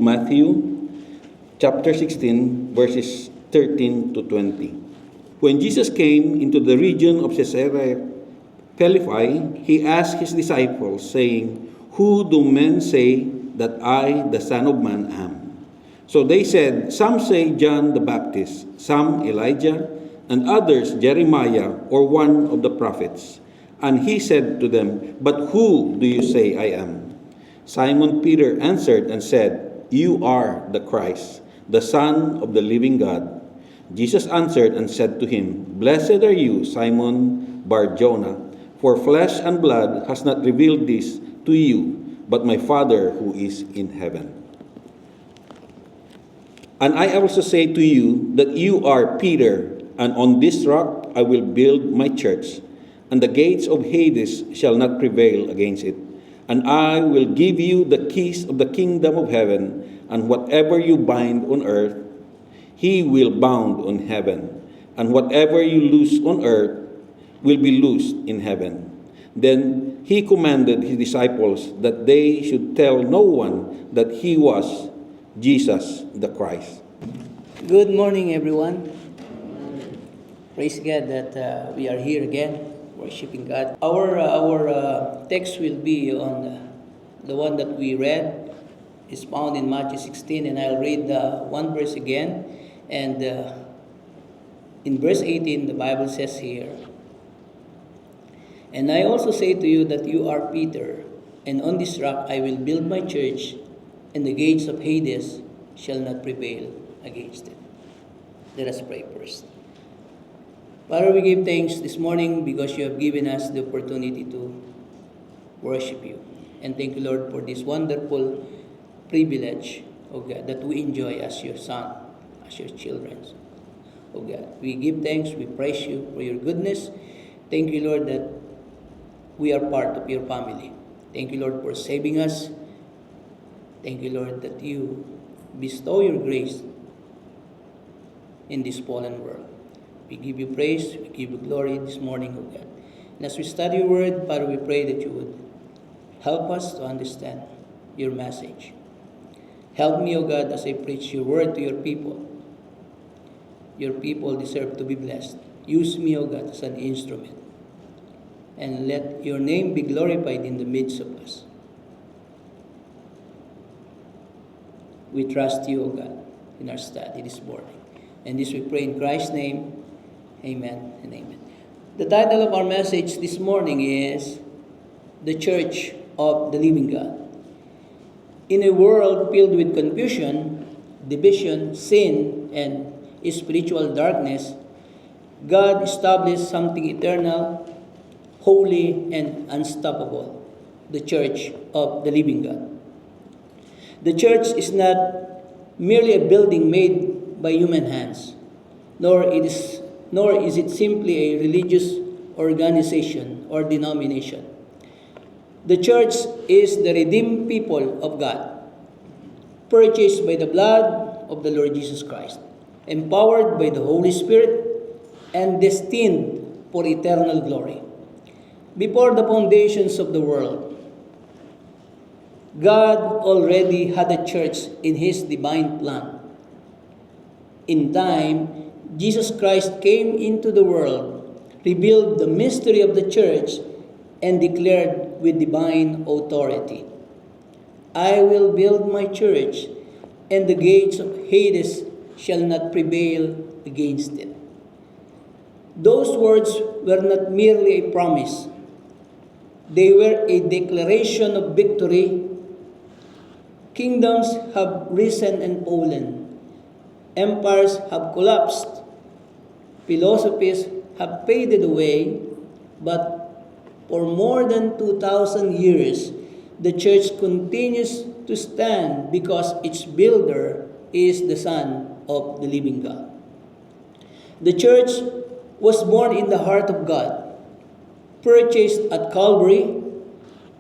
Matthew chapter 16, verses 13 to 20. When Jesus came into the region of Caesarea Philippi, he asked his disciples, saying, "Who do men say that I, the Son of Man, am?" So they said, "Some say John the Baptist, some Elijah, and others Jeremiah or one of the prophets." And he said to them, "But who do you say I am?" Simon Peter answered and said, "You are the Christ, the Son of the living God." Jesus answered and said to him, "Blessed are you, Simon Bar-Jonah, for flesh and blood has not revealed this to you, but my Father who is in heaven. And I also say to you that you are Peter, and on this rock I will build my church, and the gates of Hades shall not prevail against it. And I will give you the keys of the kingdom of heaven, and whatever you bind on earth, he will bound on heaven, and whatever you loose on earth will be loosed in heaven." Then he commanded his disciples that they should tell no one that he was Jesus the Christ. Good morning, everyone. Praise God that we are here again, worshiping God. Our text will be on the one that we read. It's found in Matthew 16, and I'll read one verse again. And in verse 18, the Bible says here, "And I also say to you that you are Peter, and on this rock I will build my church, and the gates of Hades shall not prevail against it." Let us pray first. Father, we give thanks this morning because you have given us the opportunity to worship you. And thank you, Lord, for this wonderful privilege, oh God, that we enjoy as your son, as your children. Oh God, we give thanks, we praise you for your goodness. Thank you, Lord, that we are part of your family. Thank you, Lord, for saving us. Thank you, Lord, that you bestow your grace in this fallen world. We give you praise, we give you glory this morning, O God. And as we study your word, Father, we pray that you would help us to understand your message. Help me, O God, as I preach your word to your people. Your people deserve to be blessed. Use me, O God, as an instrument. And let your name be glorified in the midst of us. We trust you, O God, in our study this morning. And this we pray in Christ's name. Amen and amen. The title of our message this morning is The Church of the Living God. In a world filled with confusion, division, sin, and spiritual darkness, God established something eternal, holy, and unstoppable, the Church of the Living God. The church is not merely a building made by human hands, nor is it simply a religious organization or denomination. The church is the redeemed people of God, purchased by the blood of the Lord Jesus Christ, empowered by the Holy Spirit, and destined for eternal glory. Before the foundations of the world, God already had a church in His divine plan. In time, Jesus Christ came into the world, revealed the mystery of the church, and declared with divine authority, "I will build my church, and the gates of Hades shall not prevail against it." Those words were not merely a promise. They were a declaration of victory. Kingdoms have risen and fallen. Empires have collapsed. Philosophies have faded away. But for more than 2,000 years, the church continues to stand because its builder is the Son of the living God. The church was born in the heart of God, purchased at Calvary,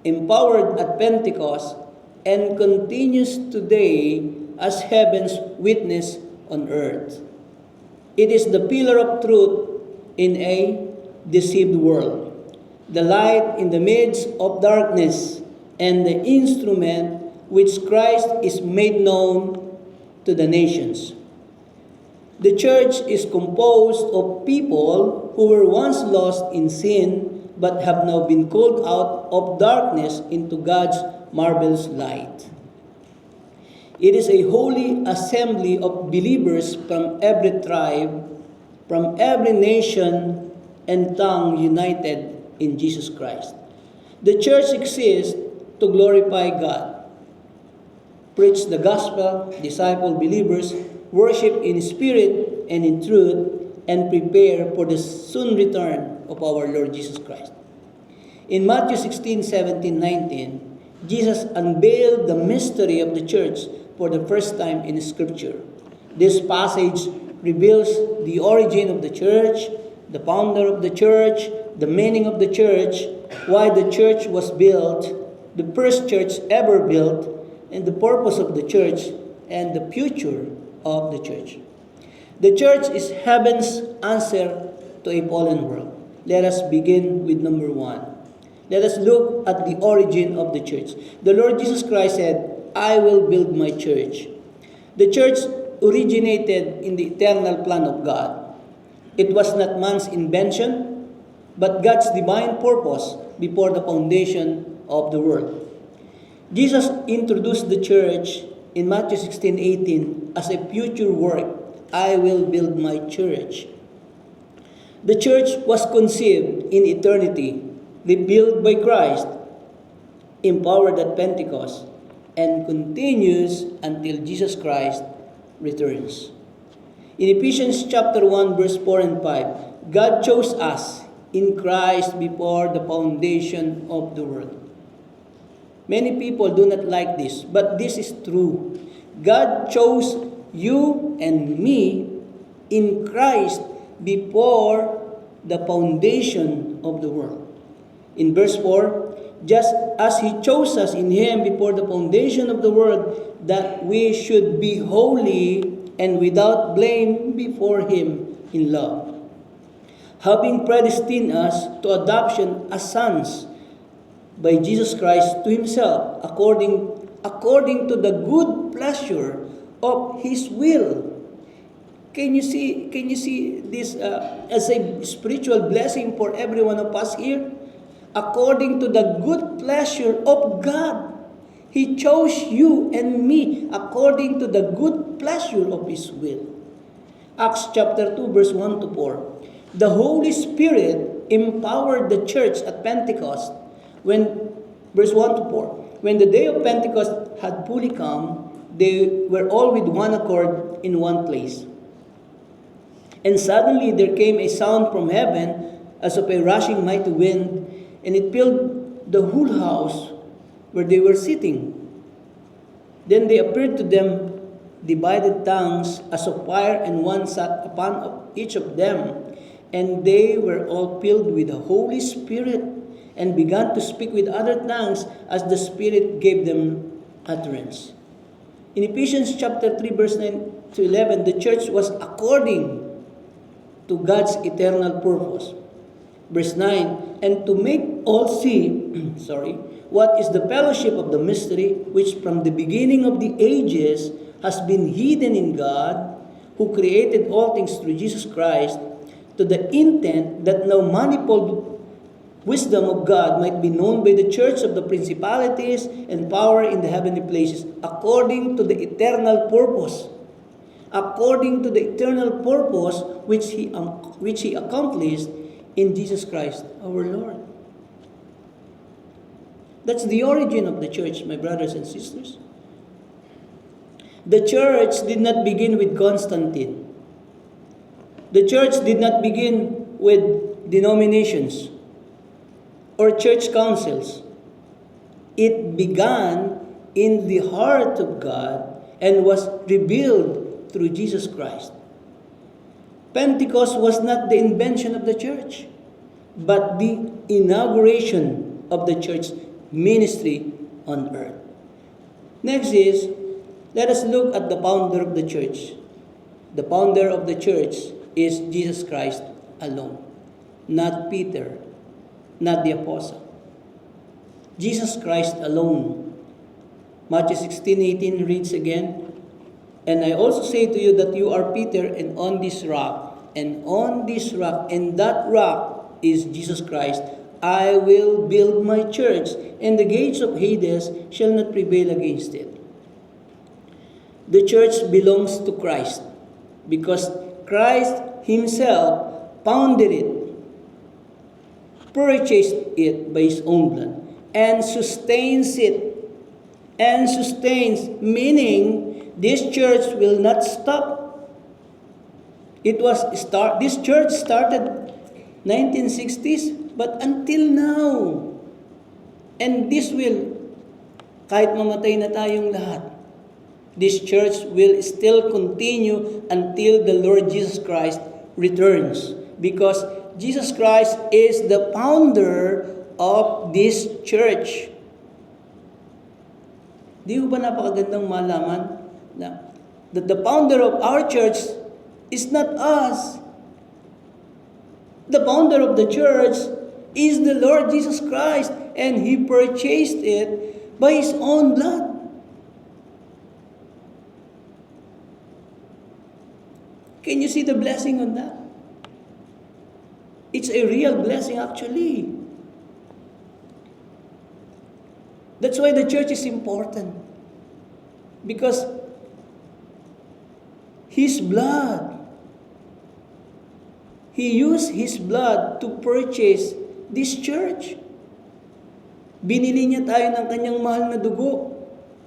empowered at Pentecost, and continues today as heaven's witness on earth. It is the pillar of truth in a deceived world, the light in the midst of darkness, and the instrument which Christ is made known to the nations. The church is composed of people who were once lost in sin but have now been called out of darkness into God's marvelous light. It is a holy assembly of believers from every tribe, from every nation and tongue united in Jesus Christ. The church exists to glorify God, preach the gospel, disciple believers, worship in spirit and in truth, and prepare for the soon return of our Lord Jesus Christ. In Matthew 16, 17, 19, Jesus unveiled the mystery of the church for the first time in Scripture. This passage reveals the origin of the church, the founder of the church, the meaning of the church, why the church was built, the first church ever built, and the purpose of the church, and the future of the church. The church is heaven's answer to a fallen world. Let us begin with number 1. Let us look at the origin of the church. The Lord Jesus Christ said, I will build my church. The church originated in the eternal plan of God. It was not man's invention, but God's divine purpose before the foundation of the world. Jesus introduced the church in Matthew 16:18 as a future work. I will build my church. The church was conceived in eternity, rebuilt by Christ, empowered at Pentecost, and continues until Jesus Christ returns. In Ephesians chapter 1, verse 4 and 5, God chose us in Christ before the foundation of the world. Many people do not like this, but this is true. God chose you and me in Christ before the foundation of the world. In verse 4, just as He chose us in Him before the foundation of the world, that we should be holy and without blame before Him in love, having predestined us to adoption as sons by Jesus Christ to Himself, according to the good pleasure of His will. Can you see this as a spiritual blessing for every one of us here? According to the good pleasure of God, He chose you and me according to the good pleasure of His will. Acts chapter 2, verse 1 to 4. The Holy Spirit empowered the church at Pentecost verse 1 to 4. When the day of Pentecost had fully come, they were all with one accord in one place. And suddenly there came a sound from heaven as of a rushing mighty wind, and it filled the whole house where they were sitting. Then there appeared to them divided tongues as of fire, and one sat upon each of them. And they were all filled with the Holy Spirit, and began to speak with other tongues as the Spirit gave them utterance. In Ephesians chapter 3, verse 9 to 11, the church was according to God's eternal purpose. Verse 9, and to make all see, what is the fellowship of the mystery, which from the beginning of the ages has been hidden in God, who created all things through Jesus Christ, to the intent that no manifold wisdom of God might be known by the church of the principalities and power in the heavenly places, according to the eternal purpose. According to the eternal purpose which He accomplished in Jesus Christ our Lord. That's the origin of the church, my brothers and sisters. The church did not begin with Constantine. The church did not begin with denominations or church councils. It began in the heart of God and was revealed through Jesus Christ. Pentecost was not the invention of the church, but the inauguration of the church ministry on earth. Next is, let us look at the founder of the church. The founder of the church is Jesus Christ alone, not Peter, not the apostle. Jesus Christ alone. Matthew 16:18 reads again, "And I also say to you that you are Peter, and on this rock, and that rock is Jesus Christ, I will build my church, and the gates of Hades shall not prevail against it." The church belongs to Christ because Christ Himself founded it, purchased it by His own blood, and sustains it. And sustains, meaning this church will not stop. This church started 1960s, but until now. And this will, kahit mamatay na tayong lahat, this church will still continue until the Lord Jesus Christ returns. Because Jesus Christ is the founder of this church. Di ba napakagandang malaman na that the founder of our church is not us. The founder of the church is the Lord Jesus Christ, and He purchased it by His own blood. Can you see the blessing on that? It's a real blessing actually. That's why the church is important. Because His blood, He used His blood to purchase this church. Binili niya tayo ng kanyang mahal na dugo.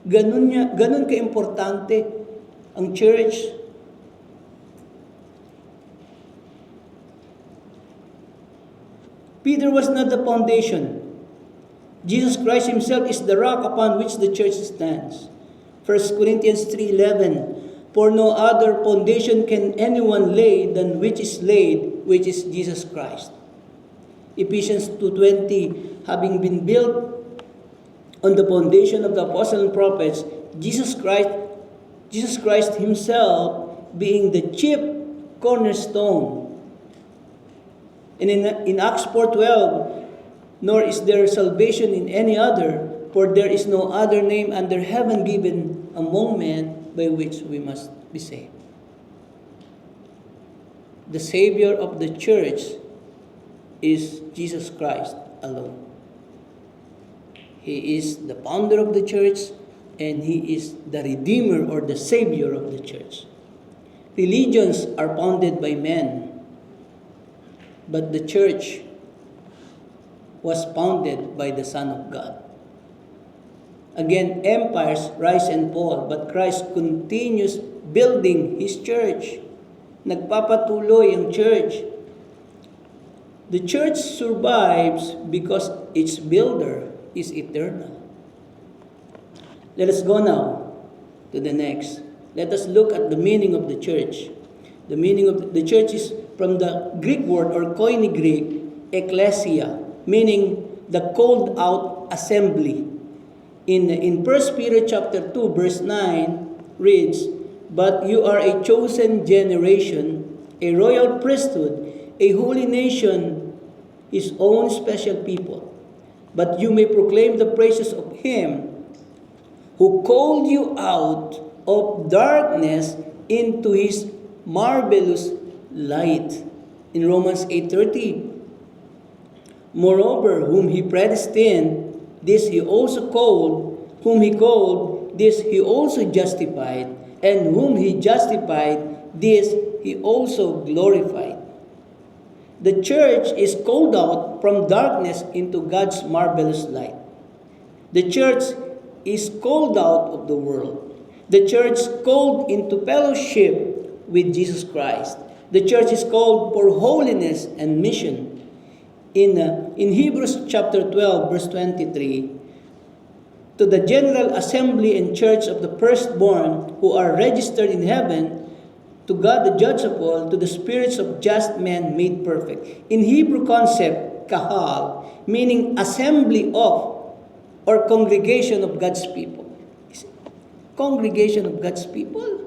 Ganun ka-importante ang church. Peter was not the foundation. Jesus Christ Himself is the rock upon which the church stands. 1 Corinthians 3:11, "For no other foundation can anyone lay than which is laid, which is Jesus Christ." Ephesians 2:20, "Having been built on the foundation of the apostles and prophets, Jesus Christ Himself being the chief cornerstone." And in Acts 4:12, "Nor is there salvation in any other, for there is no other name under heaven given among men by which we must be saved." The Savior of the church is Jesus Christ alone. He is the founder of the church, and He is the Redeemer or the Savior of the church. Religions are founded by men, but the church was founded by the Son of God. Again, empires rise and fall, but Christ continues building His church. Nagpapatuloy ang church. The church survives because its builder is eternal. Let us go now to the next. Let us look at the meaning of the church. The meaning of the church is from the Greek word or Koine Greek, ecclesia, meaning the called out assembly. In 1 Peter chapter 2 verse 9 reads, "But you are a chosen generation, a royal priesthood, a holy nation, His own special people, but you may proclaim the praises of Him who called you out of darkness into His marvelous light." In Romans 8:30, "Moreover, whom He predestined, this He also called. Whom He called, this He also justified. And whom He justified, this He also glorified." The church is called out from darkness into God's marvelous light. The church is called out of the world. The church called into fellowship with Jesus Christ. The church is called for holiness and mission. In Hebrews chapter 12, verse 23, "To the general assembly and church of the firstborn who are registered in heaven, to God the judge of all, to the spirits of just men made perfect." In Hebrew concept, kahal, meaning assembly of or congregation of God's people. Congregation of God's people?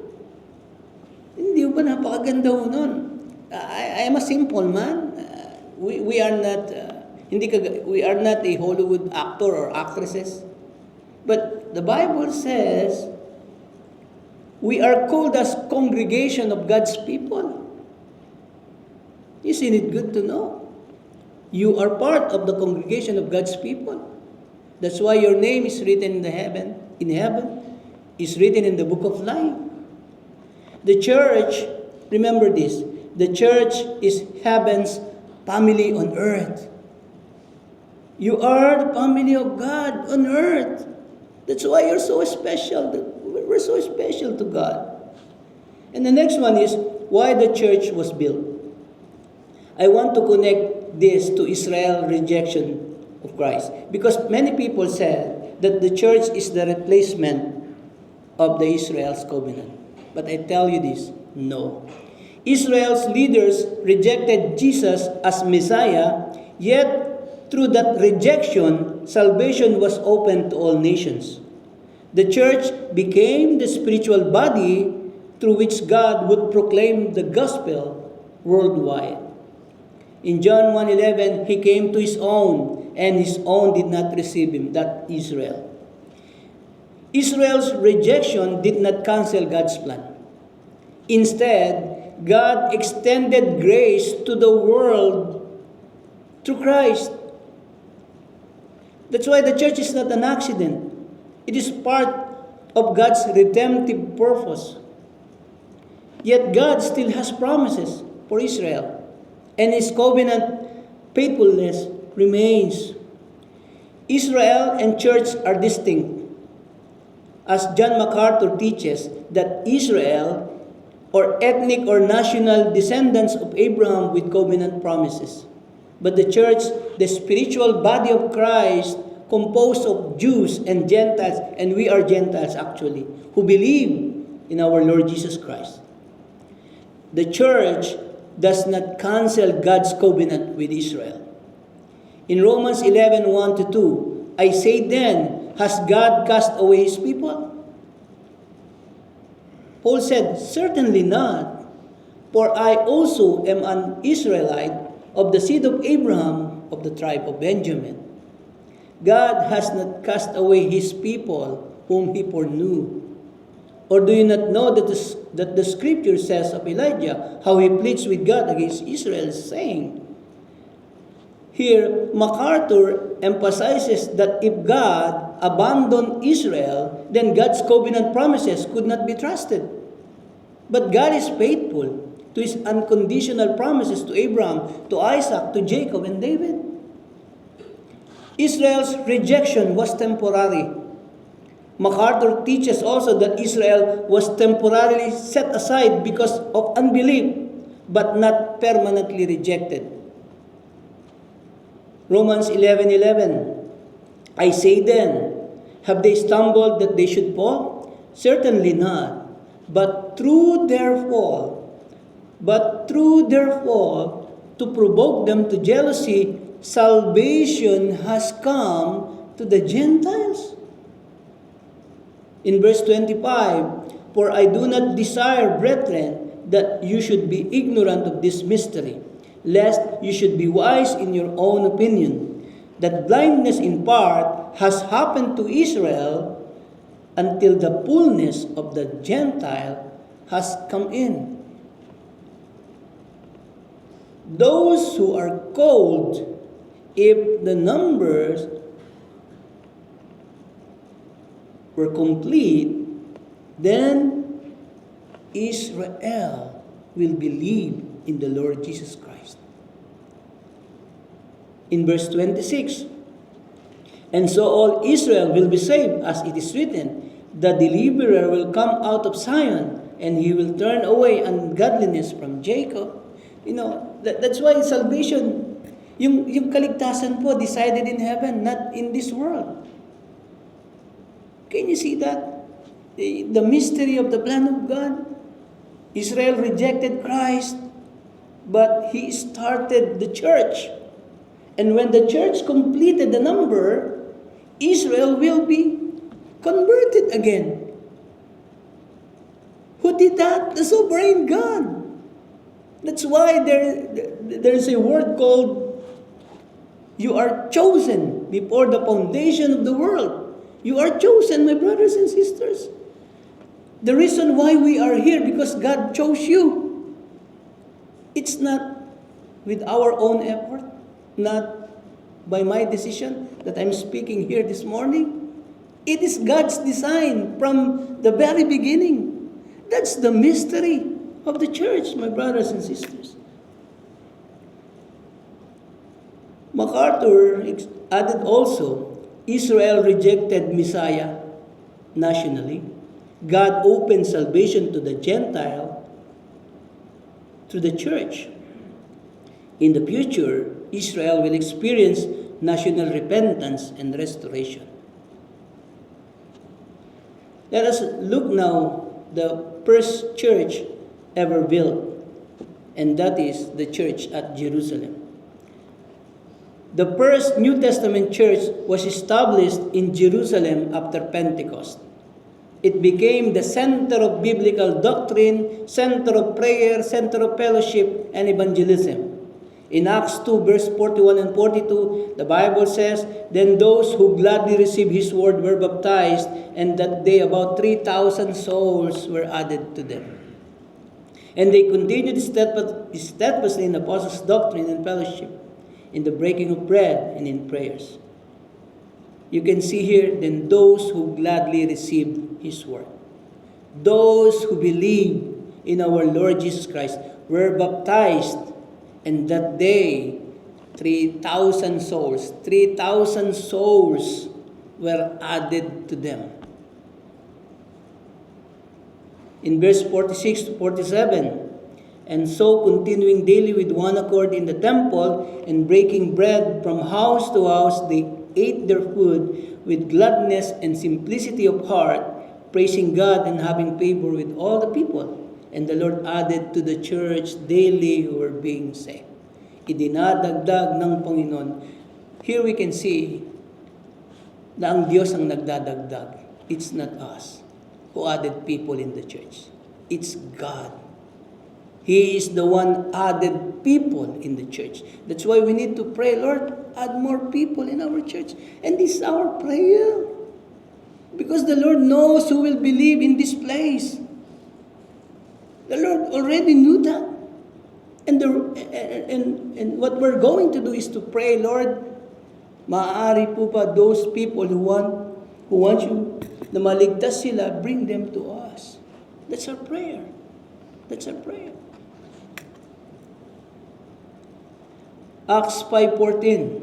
Hindi ba napakaganda ho nun? I am a simple man. We are not a Hollywood actor or actresses. But the Bible says we are called as congregation of God's people. Isn't it good to know? You are part of the congregation of God's people. That's why your name is written in heaven, is written in the book of life. The church, remember this, the church is heaven's family on earth. You are the family of God on earth. That's why you're so special. We're so special to God. And the next one is why the church was built. I want to connect this to Israel's rejection of Christ. Because many people said that the church is the replacement of the Israel's covenant. But I tell you this, no. Israel's leaders rejected Jesus as Messiah, yet through that rejection, salvation was open to all nations. The church became the spiritual body through which God would proclaim the gospel worldwide. In John 1:11, he came to his own, and his own did not receive him, that Israel. Israel's rejection did not cancel God's plan. Instead, God extended grace to the world through Christ. That's why the church is not an accident. It is part of God's redemptive purpose. Yet God still has promises for Israel, and His covenant faithfulness remains. Israel and church are distinct. As John MacArthur teaches, that Israel, or ethnic or national descendants of Abraham with covenant promises. But the church, the spiritual body of Christ, composed of Jews and Gentiles, and we are Gentiles actually, who believe in our Lord Jesus Christ. The church does not cancel God's covenant with Israel. In Romans 11:1-2, I say then, has God cast away His people? Paul said, certainly not, for I also am an Israelite of the seed of Abraham, of the tribe of Benjamin. God has not cast away His people whom He foreknew. Or do you not know that the scripture says of Elijah, how he pleads with God against Israel, saying, here, MacArthur emphasizes that if God abandoned Israel, then God's covenant promises could not be trusted. But God is faithful to His unconditional promises to Abraham, to Isaac, to Jacob, and David. Israel's rejection was temporary. MacArthur teaches also that Israel was temporarily set aside because of unbelief, but not permanently rejected. Romans 11:11, I say then, have they stumbled that they should fall? Certainly not. But through their fall, to provoke them to jealousy, salvation has come to the Gentiles. In verse 25, for I do not desire, brethren, that you should be ignorant of this mystery, lest you should be wise in your own opinion, that blindness in part has happened to Israel until the fullness of the Gentile has come in. Those who are called, if the numbers were complete, then Israel will believe in the Lord Jesus Christ. In verse 26, and so all Israel will be saved, as it is written, the deliverer will come out of Zion, and he will turn away ungodliness from Jacob. You know, that's why salvation, yung kaligtasan po, decided in heaven, not in this world. Can you see that? The mystery of the plan of God. Israel rejected Christ, but He started the church. And when the church completed the number, Israel will be converted again. Who did that? The sovereign God. That's why there is a word called, you are chosen before the foundation of the world. You are chosen, my brothers and sisters. The reason why we are here, because God chose you. It's not with our own effort, not by my decision that I'm speaking here this morning. It is God's design from the very beginning. That's the mystery of the church, my brothers and sisters. MacArthur added also, Israel rejected Messiah nationally. God opened salvation to the Gentile through the church. In the future, Israel will experience national repentance and restoration. Let us look now the first church ever built, and that is the church at Jerusalem. The first New Testament church was established in Jerusalem after Pentecost. It became the center of biblical doctrine, center of prayer, center of fellowship, and evangelism. In Acts 2, verse 41 and 42, the Bible says, Then those who gladly received his word were baptized, and that day about 3,000 souls were added to them. And they continued steadfastly in apostles' doctrine and fellowship, in the breaking of bread and in prayers. You can see here, then those who gladly received his word. Those who believe in our Lord Jesus Christ were baptized, and that day, 3,000 souls were added to them. In verse 46 to 47, and so continuing daily with one accord in the temple and breaking bread from house to house, they ate their food with gladness and simplicity of heart, praising God and having favor with all the people. And the Lord added to the church daily who were being saved. Idinadagdag ng Panginoon. Here we can see na ang Diyos ang nagdadagdag. It's not us who added people in the church. It's God. He is the one added people in the church. That's why we need to pray, Lord, add more people in our church. And this is our prayer. Because the Lord knows who will believe in this place. The Lord already knew that. And what we're going to do is to pray, Lord, maaari po pa those people who want you na maligtas sila, bring them to us. That's our prayer. That's our prayer. Acts 5:14,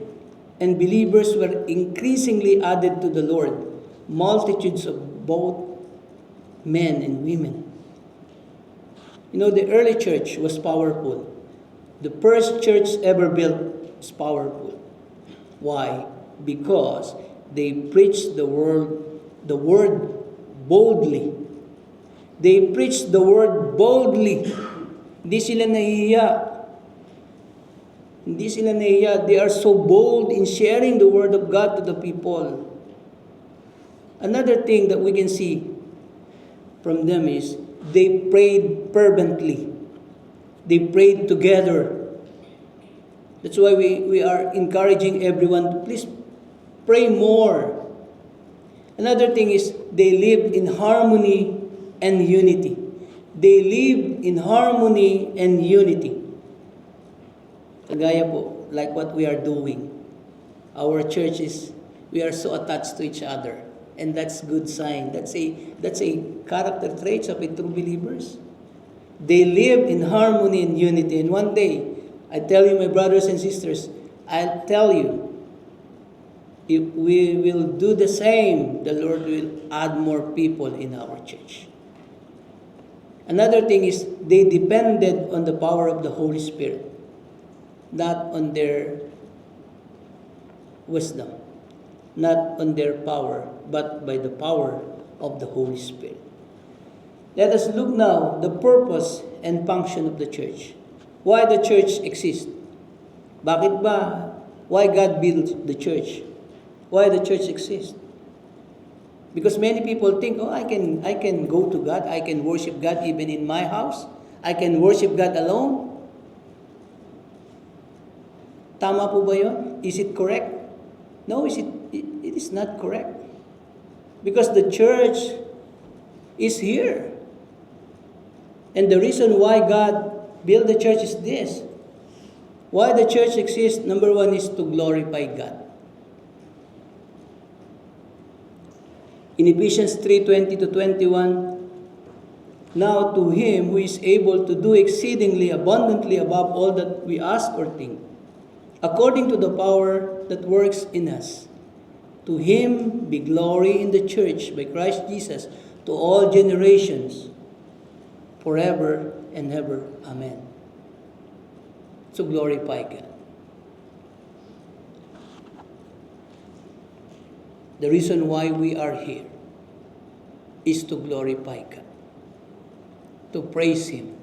and believers were increasingly added to the Lord, multitudes of both men and women. You know, the early church was powerful. The first church ever built was powerful. Why? Because they preached the word boldly. They preached the word boldly. Hindi sila nahihiya. Hindi sila nahihiya. They are so bold in sharing the word of God to the people. Another thing that we can see from them is they prayed fervently. They prayed together. That's why we are encouraging everyone to please pray more. Another thing is they lived in harmony and unity. They lived in harmony and unity. Kagaya po, like what we are doing. Our churches, we are so attached to each other. And that's good sign. That's a character trait of a true believers. They live in harmony and unity. And one day, I tell you, my brothers and sisters, I'll tell you, if we will do the same, the Lord will add more people in our church. Another thing is they depended on the power of the Holy Spirit, not on their wisdom, not on their power, but by the power of the Holy Spirit. Let us look now the purpose and function of the church. Why the church exists? Bakit ba? Why God built the church? Why the church exists? Because many people think, I can go to God, I can worship God even in my house, I can worship God alone. Tama po ba yun? Is it correct? No, it is not correct. Because the church is here. And the reason why God built the church is this. Why the church exists, number one, is to glorify God. In Ephesians 3:20-21, now to Him who is able to do exceedingly abundantly above all that we ask or think, according to the power that works in us, to Him be glory in the church by Christ Jesus to all generations, forever and ever. Amen. To glorify God. The reason why we are here is to glorify God, to praise Him,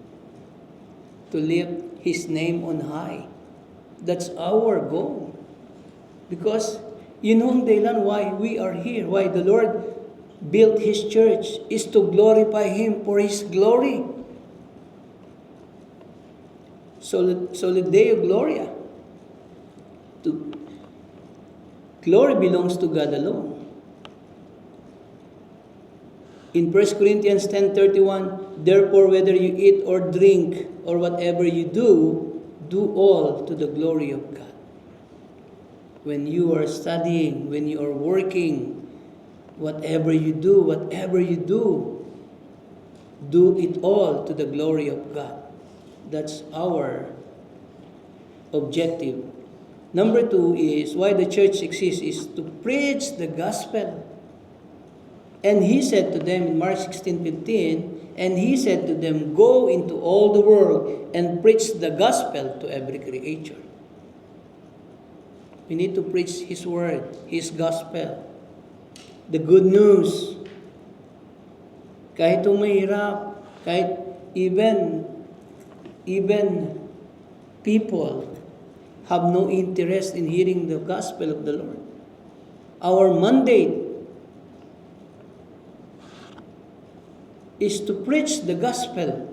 to lift His name on high. That's our goal. Because yun ang dahilan why we are here, why the Lord built His church, is to glorify Him for His glory. Soli Deo Gloria. Glory belongs to God alone. In 1 Corinthians 10:31, therefore whether you eat or drink or whatever you do all to the glory of God. When you are studying, when you are working, whatever you do, do it all to the glory of God. That's our objective. Number two is why the church exists is to preach the gospel. And He said to them in Mark 16:15, and He said to them, go into all the world and preach the gospel to every creature. We need to preach His word, His gospel. The good news. Kahit mahirap, kahit even people have no interest in hearing the gospel of the Lord. Our mandate is to preach the gospel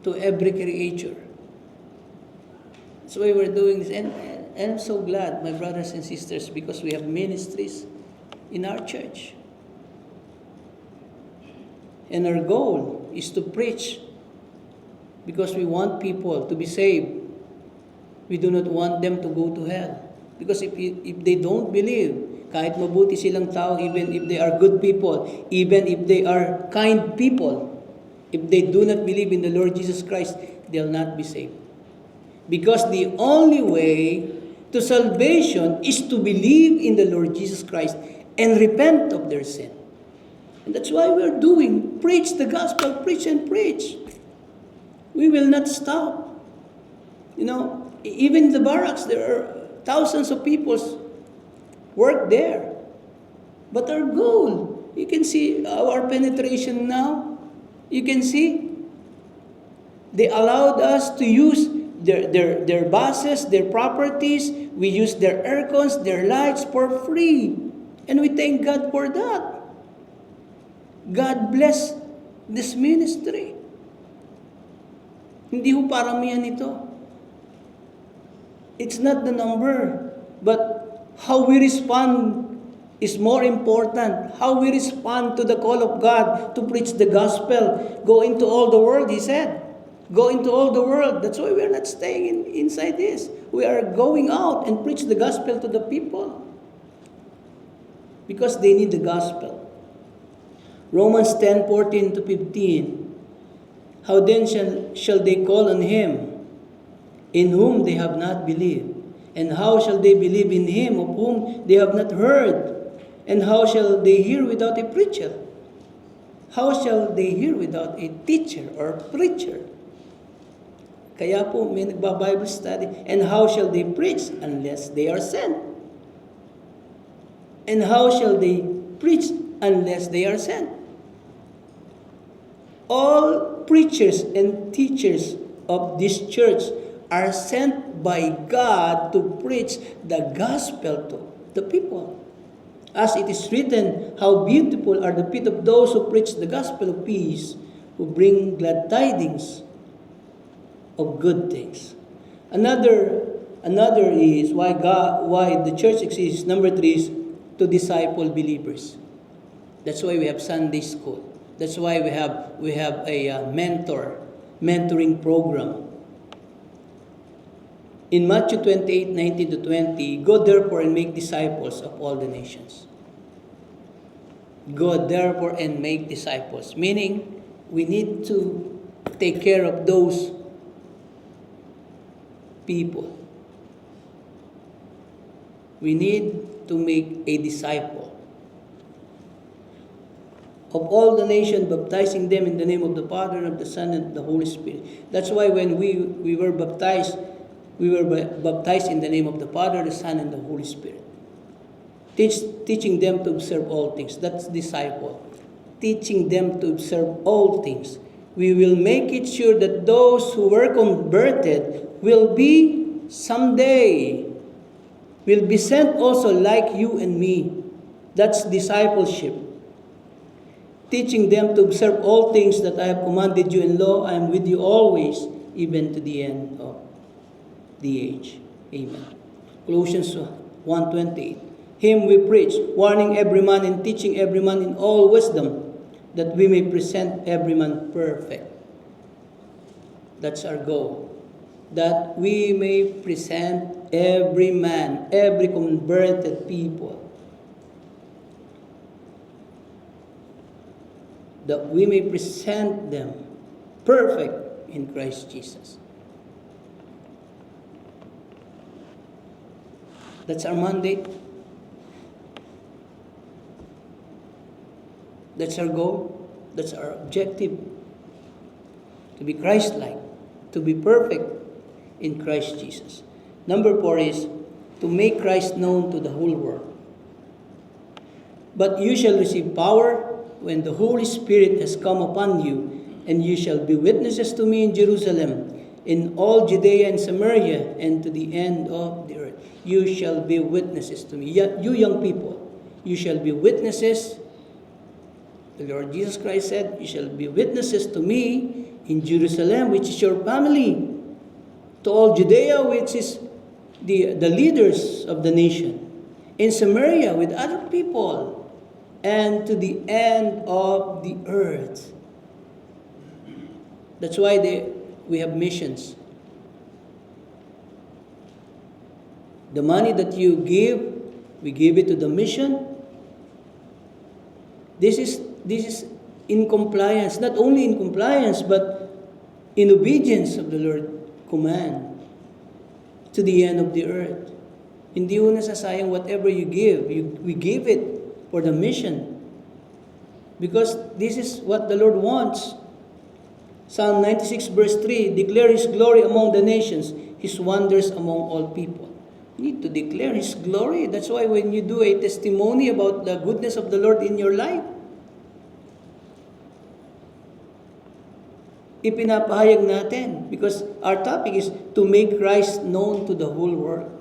to every creature. That's why we're doing this. And I'm so glad, my brothers and sisters, because we have ministries in our church. And our goal is to preach because we want people to be saved. We do not want them to go to hell. Because if they don't believe, kahit mabuti silang tao, even if they are good people, even if they are kind people, if they do not believe in the Lord Jesus Christ, they'll not be saved. Because the only way to salvation is to believe in the Lord Jesus Christ and repent of their sin. And that's why we're doing, preach the gospel, preach and preach. We will not stop. Even in the barracks, there are thousands of people work there. But our goal, you can see our penetration now. You can see they allowed us to use their buses, their properties. We use their aircons, their lights for free. And we thank God for that. God bless this ministry. Hindi ho paramihan ito. It's not the number, but how we respond is more important. How we respond to the call of God to preach the gospel. Go into all the world, He said. Go into all the world. That's why we're not staying inside this. We are going out and preach the gospel to the people. Because they need the gospel. Romans 10:14-15. How then shall they call on Him in whom they have not believed? And how shall they believe in Him of whom they have not heard? And how shall they hear without a preacher? How shall they hear without a teacher or preacher? Kaya po may nagba-Bible study. And how shall they preach unless they are sent? And how shall they preach unless they are sent? All preachers and teachers of this church are sent by God to preach the gospel to the people. As it is written, how beautiful are the feet of those who preach the gospel of peace, who bring glad tidings of good things. Another is why the church exists. Number 3 is to disciple believers. That's why we have Sunday school. That's why we have a mentoring program. In Matthew 28:19 to 20, go therefore and make disciples of all the nations. Go therefore and make disciples. Meaning, we need to take care of those people. We need to make a disciple of all the nation, baptizing them in the name of the Father, and of the Son, and of the Holy Spirit. That's why when we were baptized in the name of the Father, the Son, and the Holy Spirit. Teaching them to observe all things. That's disciple. Teaching them to observe all things. We will make it sure that those who were converted will be someday, will be sent also like you and me. That's discipleship. Teaching them to observe all things that I have commanded you, in law I am with you always, even to the end of the age. Amen. Colossians 1:28. Him we preach, warning every man and teaching every man in all wisdom, that we may present every man perfect. That's our goal. That we may present every man, every converted people. That we may present them perfect in Christ Jesus. That's our mandate. That's our goal. That's our objective. To be Christ-like. To be perfect in Christ Jesus. Number 4 is to make Christ known to the whole world. But you shall receive power when the Holy Spirit has come upon you, and you shall be witnesses to me in Jerusalem, in all Judea and Samaria, and to the end of the earth. You shall be witnesses to me. You young people, you shall be witnesses. The Lord Jesus Christ said, you shall be witnesses to me in Jerusalem, which is your family, to all Judea, which is the leaders of the nation, in Samaria with other people, and to the end of the earth. That's why we have missions. The money that you give, we give it to the mission. This is in compliance, not only in compliance, but in obedience of the Lord's command to the end of the earth. Hindi ho nasasayang whatever you give. We give it for the mission. Because this is what the Lord wants. Psalm 96 verse 3, declare His glory among the nations, His wonders among all people. You need to declare His glory. That's why when you do a testimony about the goodness of the Lord in your life, ipinapahayag natin, because our topic is to make Christ known to the whole world.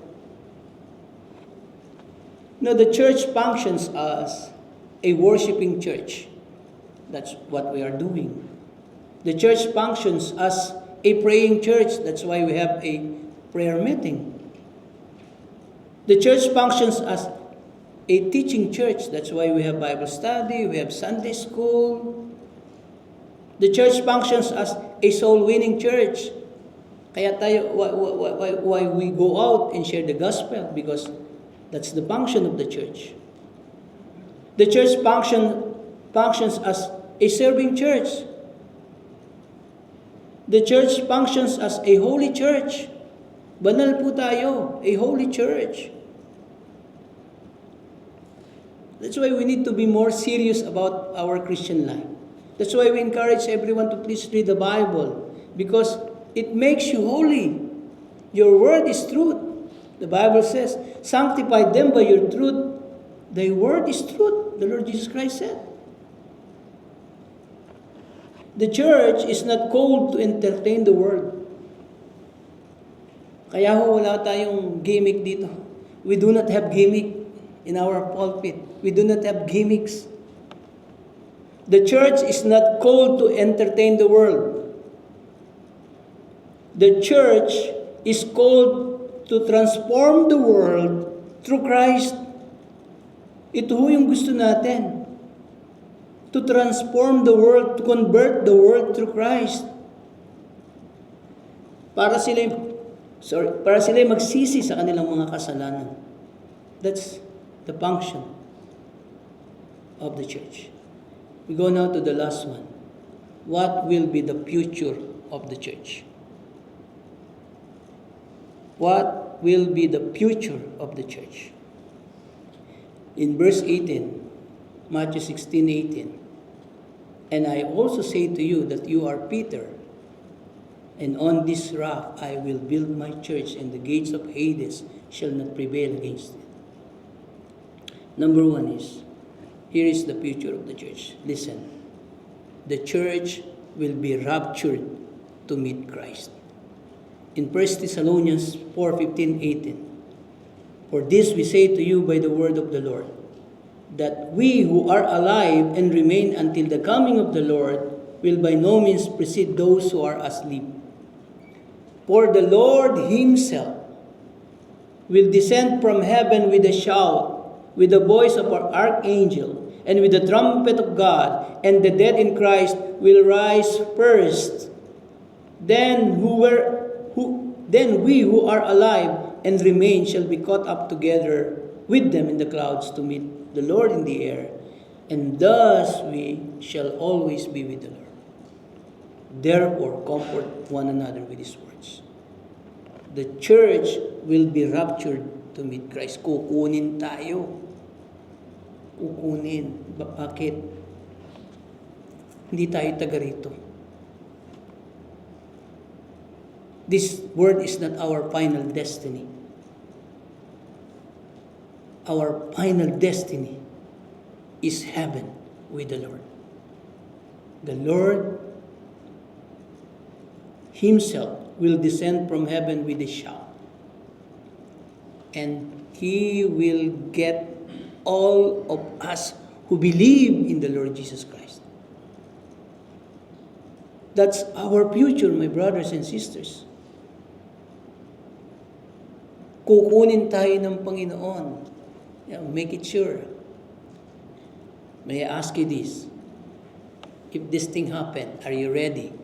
Now, the church functions as a worshiping church. That's what we are doing. The church functions as a praying church. That's why we have a prayer meeting. The church functions as a teaching church. That's why we have Bible study, we have Sunday school. The church functions as a soul-winning church. Kaya tayo, why we go out and share the gospel? Because that's the function of the church. The church functions as a serving church. The church functions as a holy church. Banal po tayo, a holy church. That's why we need to be more serious about our Christian life. That's why we encourage everyone to please read the Bible, because it makes you holy. Your word is truth. The Bible says, sanctify them by your truth. Thy word is truth, the Lord Jesus Christ said. The church is not called to entertain the world. Kaya wala tayong gimmick dito. We do not have gimmick in our pulpit. We do not have gimmicks. The church is not called to entertain the world. The church is called to transform the world through Christ. Ito ho yung gusto natin. to transform the world, to convert the world through Christ. Para sila magsisi sa kanilang mga kasalanan. That's the function of the church. We go now to the last one. What will be the future of the church? What will be the future of the church? In verse 18, Matthew 16:18, and I also say to you that you are Peter, and on this rock I will build my church, and the gates of Hades shall not prevail against it. Number one is, here is the future of the church. Listen, the church will be raptured to meet Christ. In 1 Thessalonians 4:15-18, for this we say to you by the word of the Lord, that we who are alive and remain until the coming of the Lord will by no means precede those who are asleep. For the Lord himself will descend from heaven with a shout, with the voice of our archangel, and with the trumpet of God, and the dead in Christ will rise first. Then we who are alive and remain shall be caught up together with them in the clouds to meet the Lord in the air, and thus we shall always be with the Lord. Therefore, comfort one another with these words. The church will be raptured to meet Christ. Kukunin tayo. Kukunin. Bakit? Hindi tayo taga rito. This world is not our final destiny. Our final destiny is heaven with the Lord. The Lord himself will descend from heaven with a shout. And he will get all of us who believe in the Lord Jesus Christ. That's our future, my brothers and sisters. Kukunin tayo ng Panginoon. Make it sure. May I ask you this? If this thing happened, are you ready?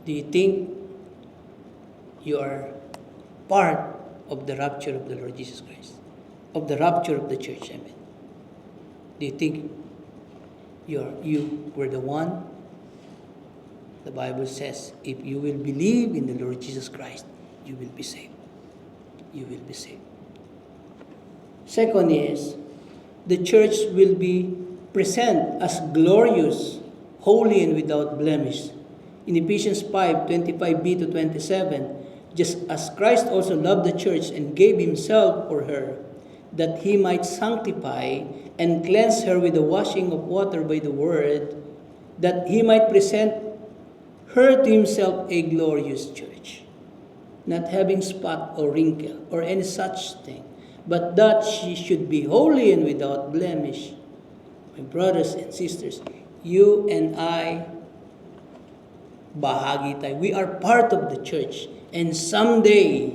Do you think you are part of the rapture of the Lord Jesus Christ? Of the rapture of the church, I mean. Do you think you were the one? The Bible says, if you will believe in the Lord Jesus Christ, you will be saved. You will be saved. Second is, the church will be present as glorious, holy, and without blemish. In Ephesians 5:25b-27, just as Christ also loved the church and gave himself for her, that he might sanctify and cleanse her with the washing of water by the word, that he might present her to himself a glorious church, not having spot or wrinkle or any such thing, but that she should be holy and without blemish. My brothers and sisters, you and I, bahagi tayo. We are part of the church. And someday,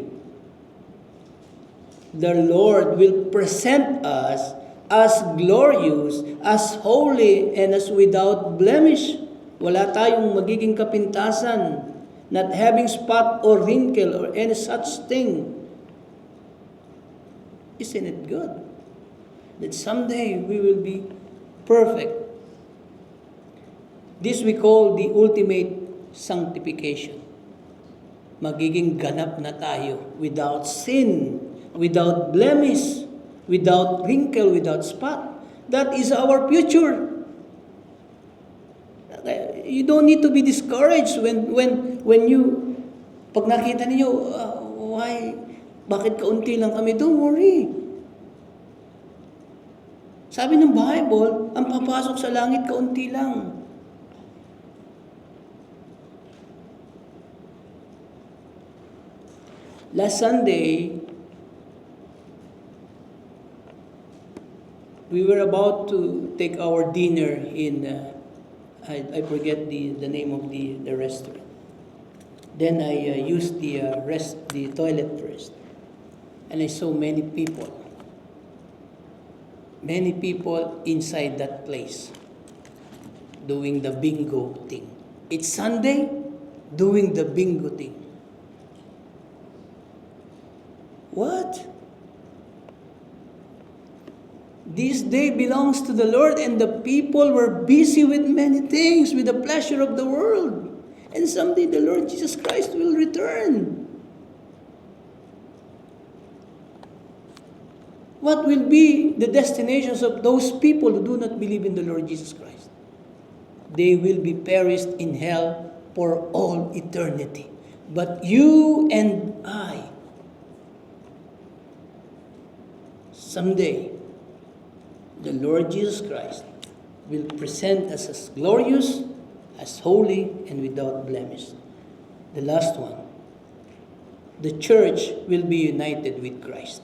the Lord will present us as glorious, as holy, and as without blemish. Wala tayong magiging kapintasan, not having spot or wrinkle or any such thing. Isn't it good? That someday we will be perfect. This we call the ultimate sanctification. Magiging ganap na tayo without sin, without blemish, without wrinkle, without spot. That is our future. You don't need to be discouraged when you, pag nakita niyo, bakit kaunti lang kami? Don't worry. Sabi ng Bible, ang papasok sa langit kaunti lang. Last Sunday, we were about to take our dinner in, I forget the name of the restaurant. Then I used the toilet first. And I saw many people. many people inside that place doing the bingo thing. It's Sunday, doing the bingo thing. What? This day belongs to the Lord, and the people were busy with many things, with the pleasure of the world. And someday the Lord Jesus Christ will return. What will be the destinations of those people who do not believe in the Lord Jesus Christ? They will be perished in hell for all eternity. But you and I, someday, the Lord Jesus Christ will present us as glorious, as holy, and without blemish. The last one, the church will be united with Christ.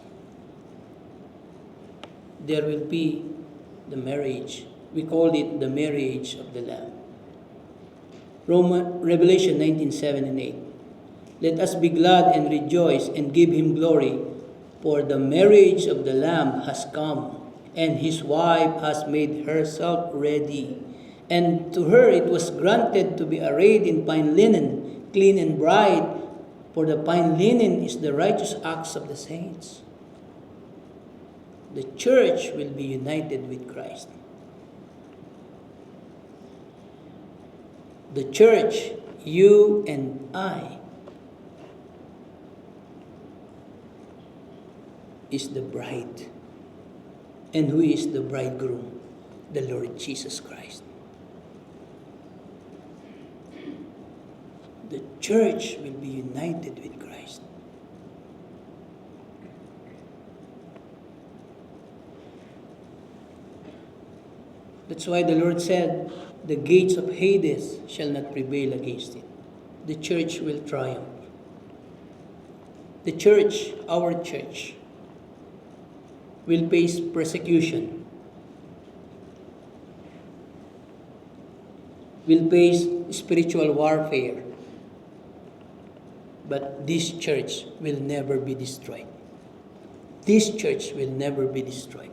There will be the marriage. We call it the marriage of the Lamb. Revelation 19:7 and 8. Let us be glad and rejoice and give him glory, for the marriage of the Lamb has come, and his wife has made herself ready. And to her it was granted to be arrayed in fine linen, clean and bright, for the fine linen is the righteous acts of the saints. The church will be united with Christ. The church, you and I, is the bride. And who is the bridegroom? The Lord Jesus Christ. The church will be united with Christ. That's why the Lord said, the gates of Hades shall not prevail against it. The church will triumph. The church, our church, will face persecution, will face spiritual warfare, but this church will never be destroyed. This church will never be destroyed.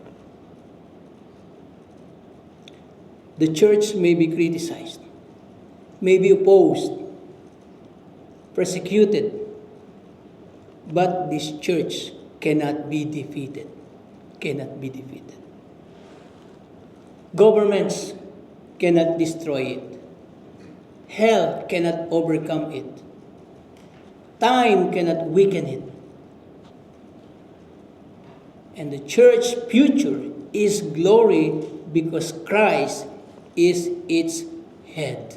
The church may be criticized, may be opposed, persecuted, but this church cannot be defeated. Cannot be defeated. Governments cannot destroy it. Hell cannot overcome it. Time cannot weaken it. And the church future is glory because Christ is its head.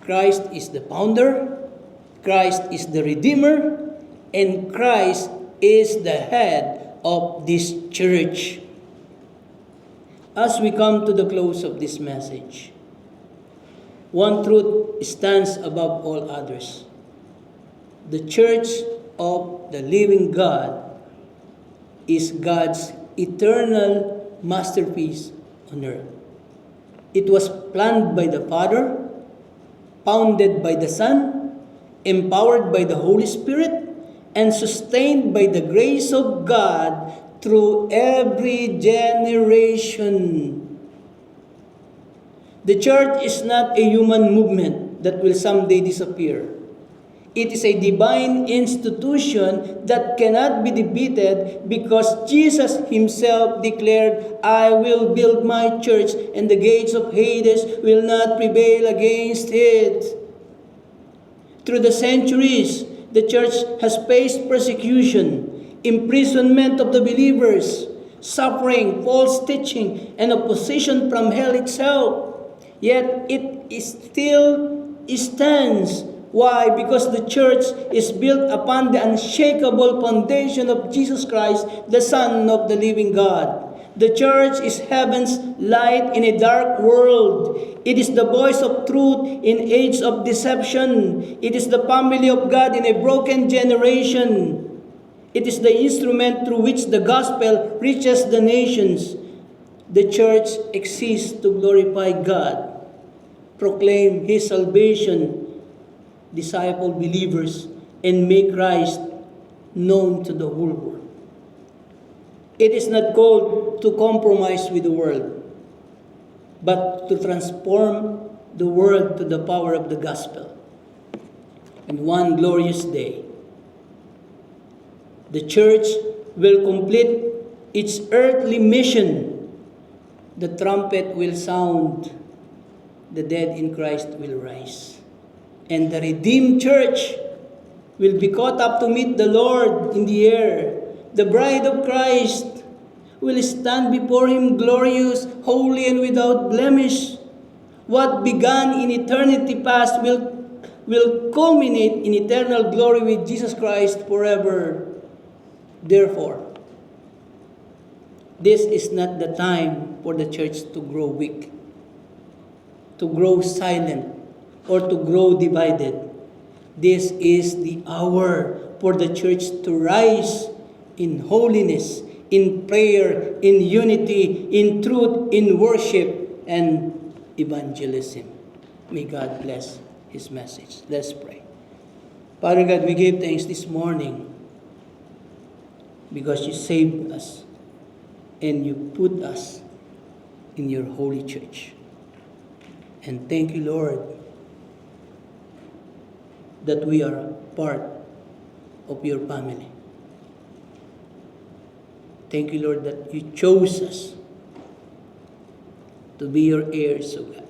Christ is the founder, Christ is the redeemer, and Christ is the head of this church. As we come to the close of this message, one truth stands above all others. The church of the living God is God's eternal masterpiece on earth. It was planned by the Father, founded by the Son, empowered by the Holy Spirit, and sustained by the grace of God through every generation. The church is not a human movement that will someday disappear. It is a divine institution that cannot be defeated because Jesus himself declared, I will build my church and the gates of Hades will not prevail against it. Through the centuries, the church has faced persecution, imprisonment of the believers, suffering, false teaching, and opposition from hell itself. Yet it still stands. Why? Because the church is built upon the unshakable foundation of Jesus Christ, the Son of the living God. The church is heaven's light in a dark world. It is the voice of truth in age of deception. It is the family of God in a broken generation. It is the instrument through which the gospel reaches the nations. The church exists to glorify God, proclaim His salvation, disciple believers, and make Christ known to the whole world. It is not called to compromise with the world, but to transform the world to the power of the gospel. And one glorious day, the church will complete its earthly mission. The trumpet will sound, the dead in Christ will rise, and the redeemed church will be caught up to meet the Lord in the air. The bride of Christ will stand before Him glorious, holy, and without blemish. What began in eternity past will culminate in eternal glory with Jesus Christ forever. Therefore, this is not the time for the church to grow weak, to grow silent, or to grow divided. This is the hour for the church to rise in holiness, in prayer, in unity, in truth, in worship, and evangelism. May God bless His message. Let's pray. Father God, we give thanks this morning because You saved us and You put us in Your holy church. And thank You, Lord, that we are part of Your family. Thank You, Lord, that You chose us to be Your heirs, O God.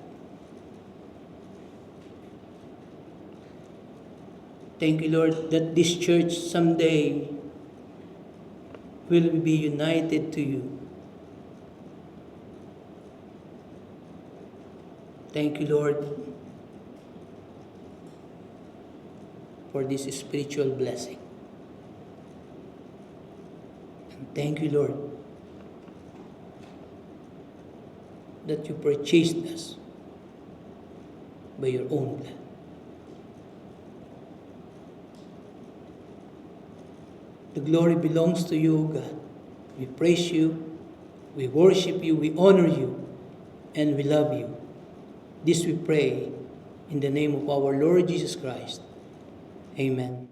Thank You, Lord, that this church someday will be united to You. Thank You, Lord, for this spiritual blessing. And thank You, Lord, that You purchased us by Your own blood. The glory belongs to You, God. We praise You, we worship You, we honor You, and we love You. This we pray in the name of our Lord Jesus Christ. Amen.